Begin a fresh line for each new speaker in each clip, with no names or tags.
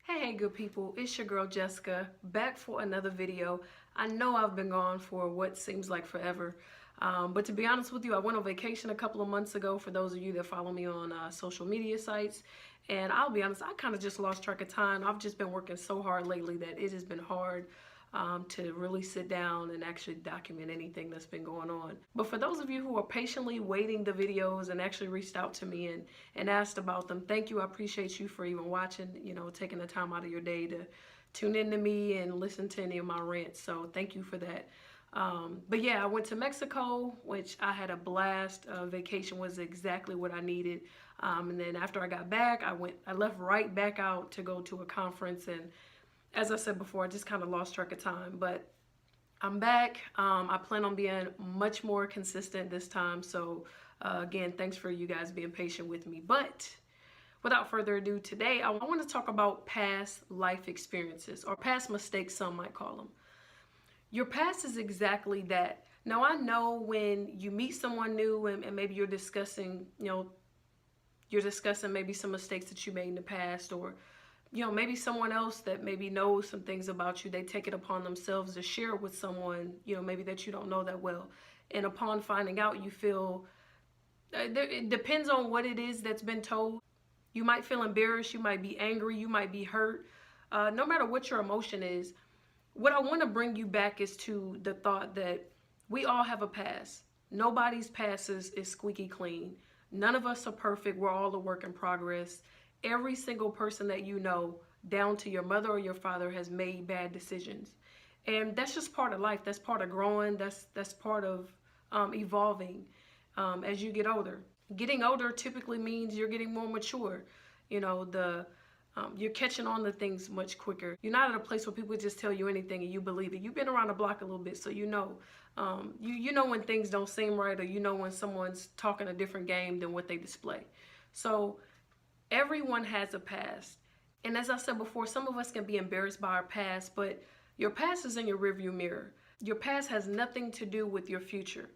Hey, good people, it's your girl Jessica, back for another video. I know I've been gone for what seems like forever, but to be honest with you, I went on vacation a couple of months ago for those of you that follow me on social media sites, and I'll be honest, I kind of just lost track of time. I've just been working so hard lately that it has been hard to really sit down and actually document anything that's been going on. But for those of you who are patiently waiting the videos and actually reached out to me and asked about them, thank you. I appreciate you for even watching, taking the time out of your day to tune in to me and listen to any of my rants. So thank you for that. But yeah, I went to Mexico, which I had a blast. Vacation was exactly what I needed. And then after I got back, I left right back out to go to a conference, and as I said before, I just kind of lost track of time, but I'm back. I plan on being much more consistent this time. So again, thanks for you guys being patient with me. But without further ado, today I want to talk about past life experiences, or past mistakes, some might call them. Your past is exactly that. Now, I know when you meet someone new and maybe you're discussing, maybe some mistakes that you made in the past, or maybe someone else that maybe knows some things about you, they take it upon themselves to share it with someone, maybe that you don't know that well. And upon finding out, you feel, it depends on what it is that's been told. You might feel embarrassed, you might be angry, you might be hurt. No matter what your emotion is, what I want to bring you back is to the thought that we all have a past. Nobody's past is squeaky clean. None of us are perfect. We're all a work in progress. Every single person that you know, down to your mother or your father, has made bad decisions. And that's just part of life. That's part of growing. That's part of evolving as you get older. Getting older typically means you're getting more mature. You're catching on to things much quicker. You're not at a place where people just tell you anything and you believe it. You've been around the block a little bit, so you know when things don't seem right, or when someone's talking a different game than what they display. So everyone has a past. And as I said before, some of us can be embarrassed by our past, but your past is in your rearview mirror. Your past has nothing to do with your future.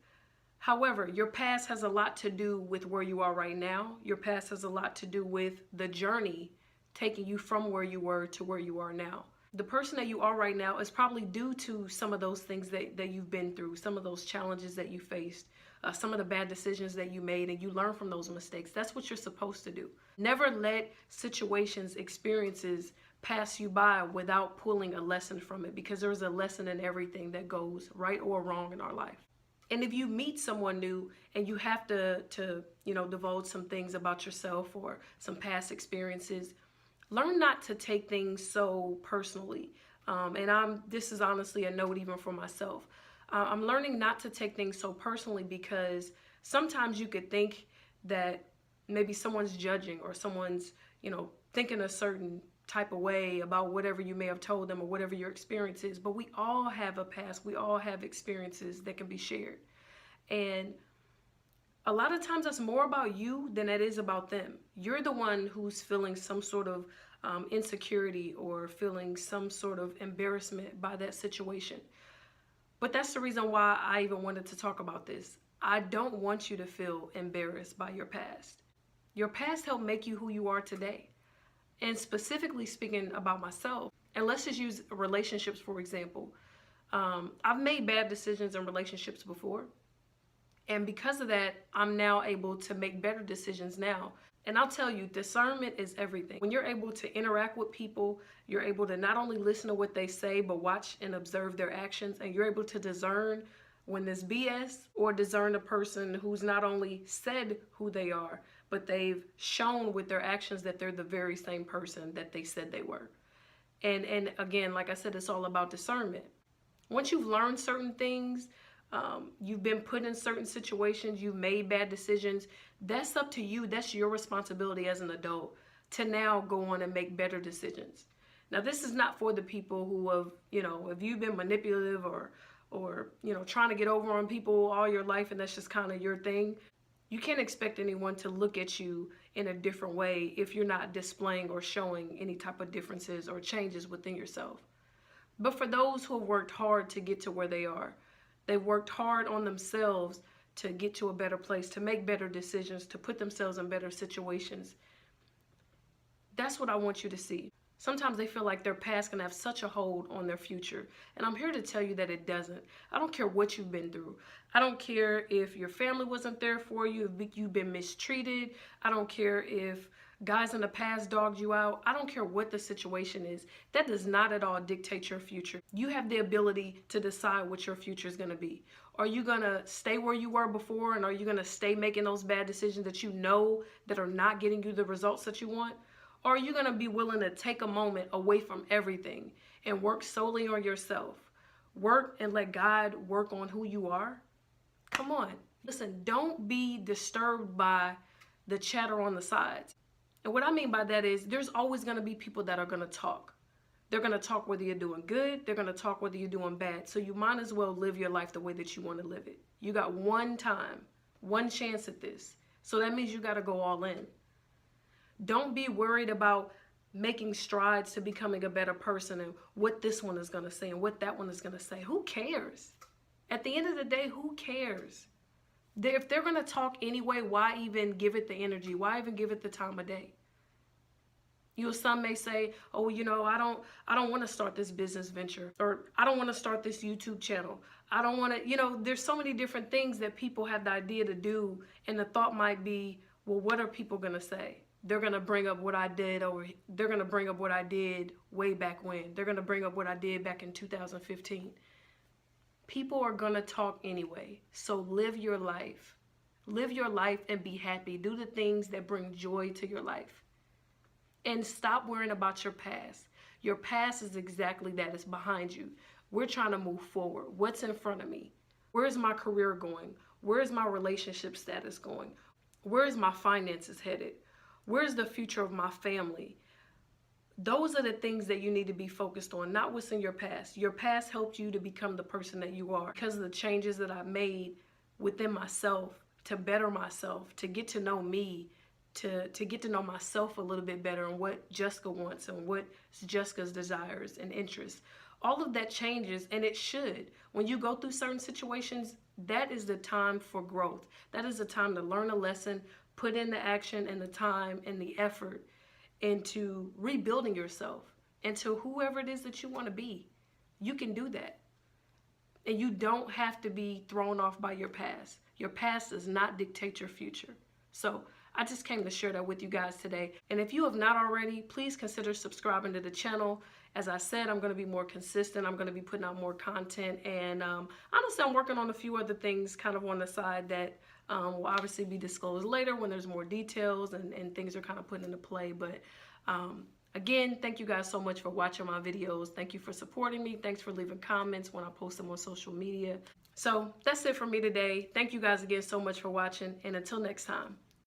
However, your past has a lot to do with where you are right now. Your past has a lot to do with the journey taking you from where you were to where you are now. The person that you are right now is probably due to some of those things that you've been through, some of those challenges that you faced, some of the bad decisions that you made, and you learn from those mistakes. That's what you're supposed to do. Never let situations, experiences pass you by without pulling a lesson from it, because there's a lesson in everything that goes right or wrong in our life. And if you meet someone new and you have to divulge some things about yourself or some past experiences, learn not to take things so personally. This is honestly a note even for myself. I'm learning not to take things so personally, because sometimes you could think that maybe someone's judging, or someone's, thinking a certain type of way about whatever you may have told them or whatever your experience is. But we all have a past. We all have experiences that can be shared. And a lot of times that's more about you than it is about them. You're the one who's feeling some sort of insecurity or feeling some sort of embarrassment by that situation. But that's the reason why I even wanted to talk about this. I don't want you to feel embarrassed by your past. Your past helped make you who you are today. And specifically speaking about myself, and let's just use relationships for example. I've made bad decisions in relationships before. And because of that, I'm now able to make better decisions now. And I'll tell you, discernment is everything. When you're able to interact with people, you're able to not only listen to what they say, but watch and observe their actions. And you're able to discern when there's BS, or discern a person who's not only said who they are, but they've shown with their actions that they're the very same person that they said they were. And again, like I said, it's all about discernment. Once you've learned certain things, you've been put in certain situations, you've made bad decisions, that's up to you. That's your responsibility as an adult to now go on and make better decisions. Now, this is not for the people who have, if you've been manipulative or trying to get over on people all your life and that's just kind of your thing. You can't expect anyone to look at you in a different way if you're not displaying or showing any type of differences or changes within yourself. But for those who have worked hard to get to where they are, they've worked hard on themselves to get to a better place, to make better decisions, to put themselves in better situations. That's what I want you to see. Sometimes they feel like their past can have such a hold on their future. And I'm here to tell you that it doesn't. I don't care what you've been through. I don't care if your family wasn't there for you, if you've been mistreated. I don't care if guys in the past dogged you out. I don't care what the situation is. That does not at all dictate your future. You have the ability to decide what your future is going to be. Are you going to stay where you were before, and are you going to stay making those bad decisions that you know that are not getting you the results that you want? Or are you going to be willing to take a moment away from everything and work solely on yourself? Work and let God work on who you are? Come on. Listen, don't be disturbed by the chatter on the sides. And what I mean by that is there's always going to be people that are going to talk. They're going to talk whether you're doing good. They're going to talk whether you're doing bad. So you might as well live your life the way that you want to live it. You got one time, one chance at this. So that means you got to go all in. Don't be worried about making strides to becoming a better person and what this one is going to say and what that one is going to say. Who cares? At the end of the day, who cares? If they're going to talk anyway, why even give it the energy? Why even give it the time of day? Some may say, oh, I don't want to start this business venture, or I don't want to start this YouTube channel. I don't want to, there's so many different things that people have the idea to do. And the thought might be, well, what are people going to say? They're going to bring up what I did they're going to bring up what I did way back when. They're going to bring up what I did back in 2015. People are going to talk anyway. So live your life. Live your life and be happy. Do the things that bring joy to your life. And stop worrying about your past. Your past is exactly that. It's behind you. We're trying to move forward. What's in front of me? Where's my career going? Where's my relationship status going? Where's my finances headed? Where's the future of my family? Those are the things that you need to be focused on, not what's in your past. Your past helped you to become the person that you are because of the changes that I made within myself to better myself, to get to know me, to get to know myself a little bit better and what Jessica wants and what Jessica's desires and interests. All of that changes, and it should. When you go through certain situations, that is the time for growth. That is the time to learn a lesson, put in the action and the time and the effort into rebuilding yourself into whoever it is that you want to be. You can do that. And you don't have to be thrown off by your past. Your past does not dictate your future. So I just came to share that with you guys today. And if you have not already, please consider subscribing to the channel. As I said, I'm going to be more consistent. I'm going to be putting out more content. And honestly, I'm working on a few other things kind of on the side that will obviously be disclosed later when there's more details and things are kind of put into play. But again, thank you guys so much for watching my videos. Thank you for supporting me. Thanks for leaving comments when I post them on social media. So that's it for me today. Thank you guys again so much for watching. And until next time.